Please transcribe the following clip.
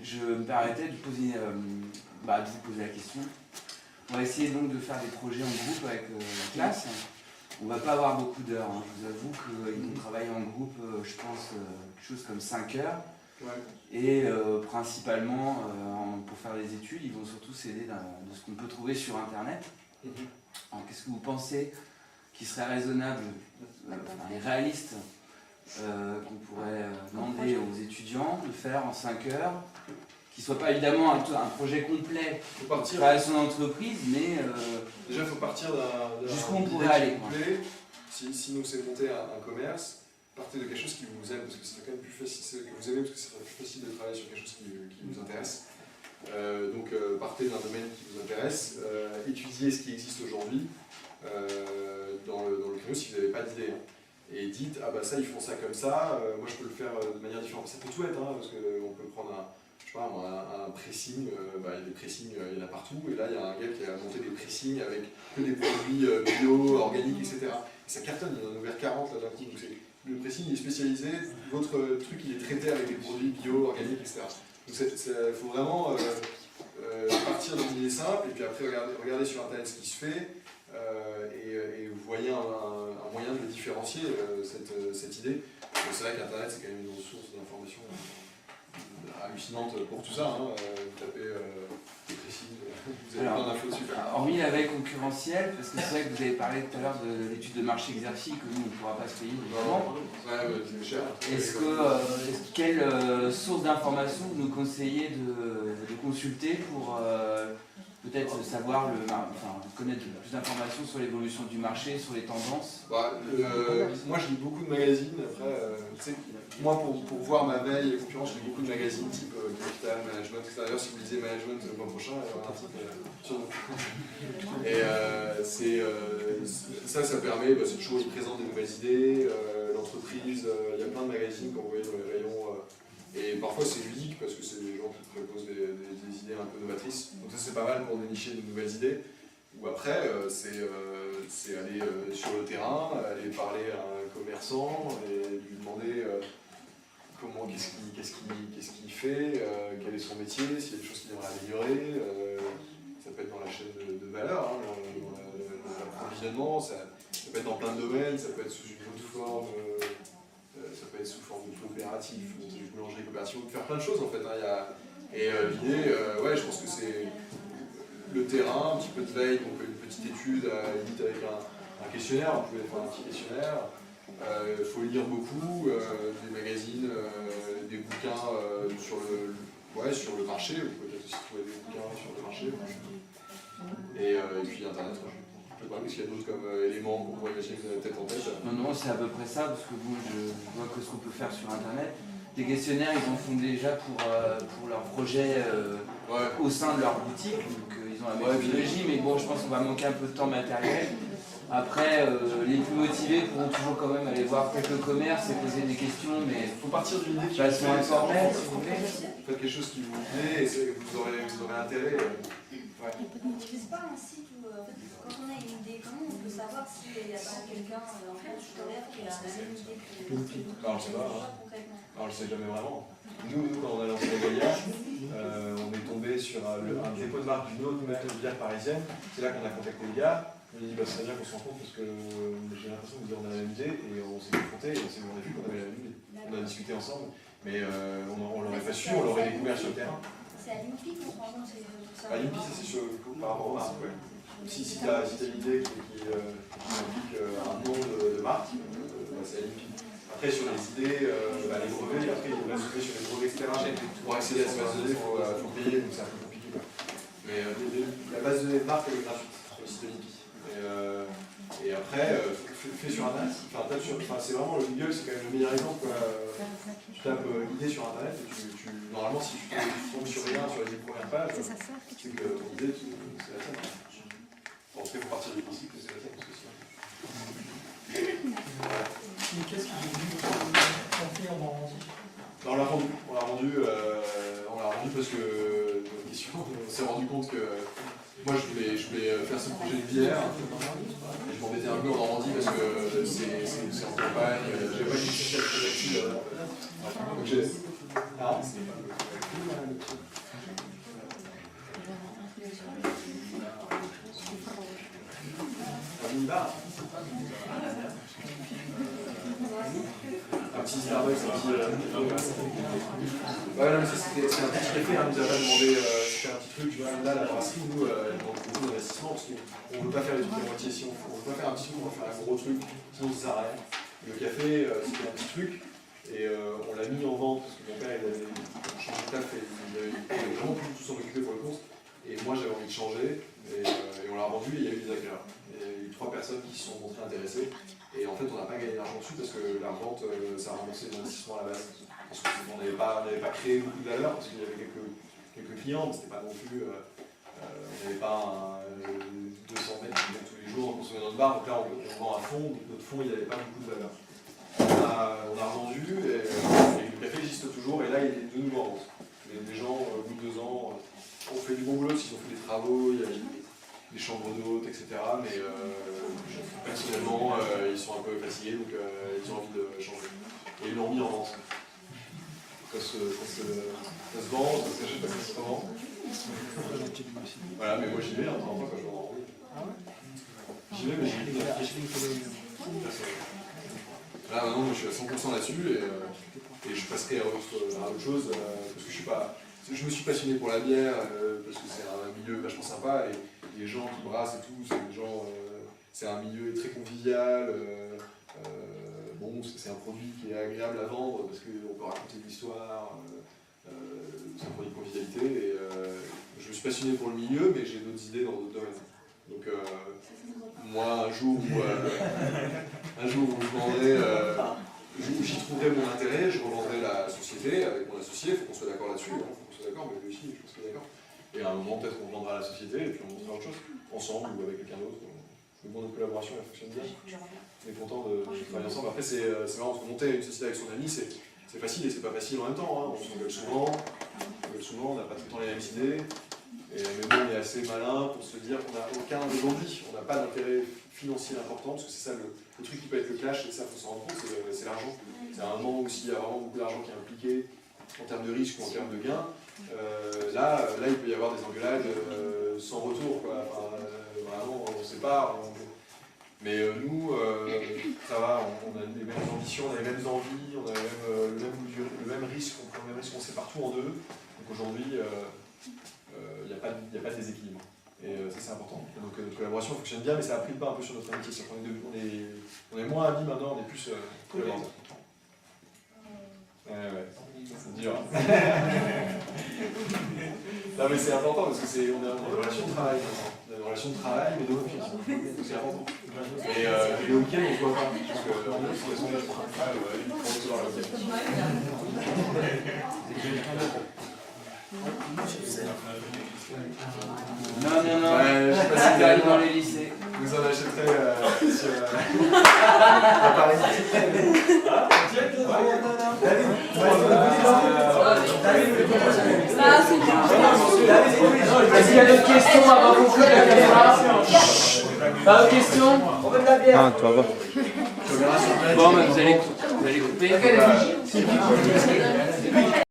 je me permettais de vous poser la question. On va essayer donc de faire des projets en groupe avec la classe. On ne va pas avoir beaucoup d'heures. Hein. Je vous avoue qu'ils vont travailler en groupe, je pense, quelque chose comme 5 heures. Ouais. Et principalement, pour faire des études, ils vont surtout s'aider de ce qu'on peut trouver sur Internet. Alors, qu'est-ce que vous pensez qui serait raisonnable et réaliste qu'on pourrait demander aux étudiants de faire en 5 heures, qui ne soit pas évidemment un projet complet pour création d'entreprise, mais déjà il faut partir d'un jusqu'où on pourrait aller. Si nous c'est monter un commerce, partez de quelque chose qui vous aime, parce que c'est quand même plus facile, que vous aimez, parce que c'est plus facile de travailler sur quelque chose qui vous intéresse. Donc partez d'un domaine qui vous intéresse, étudiez ce qui existe aujourd'hui dans le créneau si vous n'avez pas d'idée. Et dites, ah bah ça ils font ça comme ça, moi je peux le faire de manière différente. Ça peut tout être, hein, parce qu'on peut prendre un pressing, il y a des pressings, il y en a partout, et là il y a un gars qui a monté des pressings avec que des produits bio, organiques, etc. Et ça cartonne, il en a ouvert 40 là d'un coup. Donc le pressing il est spécialisé, votre truc il est traité avec des produits bio, organiques, etc. Donc il faut vraiment partir d'une idée simple, et puis après regarder sur internet ce qui se fait, et vous voyez un moyen de différencier cette idée. C'est vrai qu'Internet c'est quand même une ressource d'information hallucinante pour tout ça. Hein. Vous tapez précis, vous avez plein d'infos dessus. Hormis la veille concurrentielle, parce que c'est vrai que vous avez parlé tout à l'heure de l'étude de marché exercice que nous on ne pourra pas se payer évidemment. C'est cher. Quelle source d'information vous nous conseillez de consulter pour peut-être savoir, connaître plus d'informations sur l'évolution du marché, sur les tendances? Moi je lis beaucoup de magazines. Après, moi pour voir ma veille et concurrence, je lis beaucoup de magazines type Capital, Management, etc. D'ailleurs, si vous lisez Management le mois prochain, il y aura un article sur nous. Et ça permet, c'est toujours, ils présentent des nouvelles idées, l'entreprise, il y a plein de magazines quand vous voyez dans les rayons. Et parfois c'est ludique parce que c'est des gens qui proposent des idées un peu novatrices. Donc ça c'est pas mal pour dénicher de nouvelles idées. Ou après c'est aller sur le terrain, aller parler à un commerçant et lui demander qu'est-ce qu'il fait, quel est son métier, s'il y a des choses qu'il aimerait améliorer. Ça peut être dans la chaîne de valeur, hein, dans l'approvisionnement, ça peut être dans plein de domaines, ça peut être sous une autre forme. Ça peut être sous forme de coopératif, de boulangerie coopérative, on peut faire plein de choses en fait. Hein, et l'idée, je pense que c'est le terrain, un petit peu de veille, donc une petite étude, limite avec un questionnaire, vous pouvez faire un petit questionnaire. Il faut lire beaucoup, des magazines, des bouquins sur le marché, vous pouvez peut-être aussi trouver des bouquins sur le marché. Et puis Internet. Est-ce qu'il y a d'autres comme éléments qu'on pourrait imaginer que vous avez peut-être en tête? Non, c'est à peu près ça, parce que je vois que ce qu'on peut faire sur Internet. Des questionnaires, ils en font déjà pour leur projet au sein de leur boutique, donc ils ont la méthodologie, mais bon, je pense qu'on va manquer un peu de temps matériel. Après, les plus motivés pourront toujours quand même aller voir quelques commerces et poser des questions, mais il faut partir d'une idée qui façon informelle, s'il vous plaît. Faites quelque chose qui vous plaît et vous aurez intérêt. Je sais pas un site où, quand on a une idée, comment on peut savoir s'il n'y a pas quelqu'un en France scolaire qui a la même idée que nous? On ne sait pas. On ne le sait jamais vraiment. Nous, quand on a lancé la Galia, on est tombé sur un dépôt de marque d'une autre bière parisienne. C'est là qu'on a contacté les gars. On a dit, c'est bien qu'on se rencontre parce que j'ai l'impression que on a la même idée, et on s'est confrontés et on a vu qu'on avait la même idée. On a discuté ensemble, mais on l'aurait pas su, on l'aurait découvert sur le terrain. C'est à l'INPI qu'on se rend compte ça? À l'INPI, ça c'est par rapport aux marques, ouais. Si tu as l'idée qui implique un nom de marque, c'est à l'INPI. Après, sur les idées, les brevets, après, il faut l'ajouter sur les brevets, etc. Pour accéder à cette base de données, il faut payer, donc c'est un peu compliqué. Mais la base de données de marque, elle est gratuite sur le site de l'INPI. Et après, fais sur Internet. C'est vraiment le Google, c'est quand même le meilleur exemple. Tu tapes l'idée sur Internet et normalement, si tu tombes sur rien sur les 10 premières pages, c'est que ton idée, c'est la tienne. En tout cas, il faut partir du principe que c'est la tienne. Qu'est-ce qui est devenu votre fait en Normandie? On l'a rendu parce que on s'est rendu compte que moi je voulais faire ce projet de bière et je m'embêtais un peu en Normandie parce que c'est en campagne, j'avais pas une chef très active. Donc j'ai. minibar. Un petit Starbucks, un petit... Ouais, non, mais c'est un petit café, hein, nous a pas demandé de faire un petit truc, tu vois, là, la brasserie, nous, elle demande beaucoup d'investissement, parce qu'on ne veut pas faire les trucs à moitié, si on ne veut pas faire un petit truc, on va faire un gros truc, sinon ça sert à rien. Le café, c'était un petit truc, et on l'a mis en vente, parce que mon père, il avait changé de taf, et il avait vraiment plus tout s'en occuper pour le compte, et moi j'avais envie de changer, et on l'a revendu, et il y a eu des acquéreurs. Il y a eu 3 personnes qui se sont montrées intéressées, et en fait on n'a pas gagné d'argent dessus, parce que la revente, ça a remboursé l'investissement à la base. Parce qu'on n'avait pas créé beaucoup de valeur, parce qu'il y avait quelques clients, mais c'était pas non plus. On n'avait pas 200 mètres qui viennent tous les jours, on consommait notre bar, donc là on vend à fond, donc notre fond il n'avait pas beaucoup de valeur. On a revendu, et le café existe toujours, et là il est de nouveau en vente. Les gens, au bout de 2 ans, ont fait du bon boulot, ils ont fait des travaux, il y a des chambres d'hôtes, etc. Mais personnellement, ils sont un peu fatigués, donc ils ont envie de changer. Et ils l'ont mis en vente. Ça se vend, ça s'achète, ça se revend. Voilà, mais moi j'y vais, hein, quand je vais en ville. J'y vais, mais j'y vais. Là maintenant, moi, je suis à 100% là-dessus, et je passerai à autre chose, parce que je me suis passionné pour la bière, parce que c'est un milieu vachement sympa, et les gens qui brassent et tout, c'est un milieu très convivial. Bon, c'est un produit qui est agréable à vendre parce qu'on peut raconter de l'histoire, c'est un produit de convivialité, et je me suis passionné pour le milieu, mais j'ai d'autres idées dans d'autres domaines. Donc moi, un jour où je vendrai, j'y trouverai mon intérêt, je revendrai la société avec mon associé, il faut qu'on soit d'accord là-dessus, il faut qu'on soit d'accord, mais lui aussi, je pense qu'il est d'accord. Et à un moment, peut-être qu'on vendra la société, et puis on montrera autre chose, ensemble ou avec quelqu'un d'autre. Le monde de collaboration, elle fonctionne bien. On est content de travailler ensemble. Après, c'est marrant, parce que monter une société avec son ami, c'est facile et c'est pas facile en même temps. Hein. On s'engueule souvent, on n'a pas tout le temps les mêmes idées. Mais bon, on est assez malin pour se dire qu'on n'a aucun aujourd'hui, on n'a pas d'intérêt financier important, parce que c'est ça le truc qui peut être le clash, et ça, il faut s'en rendre compte, c'est l'argent. C'est un moment où s'il y a vraiment beaucoup d'argent qui est impliqué, en termes de risque ou en termes de gains, là, il peut y avoir des engueulades sans retour, quoi. Enfin, vraiment, on ne sait pas. Mais nous, ça va, on a les mêmes ambitions, on a les mêmes envies, on a le même risque, on prend le même risque, on sait partout en deux. Donc aujourd'hui, il n'y a pas de déséquilibre. Et ça, c'est important. Et donc notre collaboration fonctionne bien, mais ça a pris le pas un peu sur notre amitié. On est moins amis maintenant, on est plus collaborateurs. Ouais, c'est dur. Non, mais c'est important parce que on est dans une relation de travail maintenant. On a une relation de travail, mais de confiance. C'est important. Et le week-end, on ne se voit pas. Parce que en plus, on est sondage pour se voir le week-end. Non, ouais, je sais pas si c'est dans les lycées. Vous en achèterez sur Paris. Est-ce qu'il y a d'autres questions avant qu'on coupe la caméra? Pas de questions? On veut de la bière. Ah, toi, va. Bon, vous allez couper.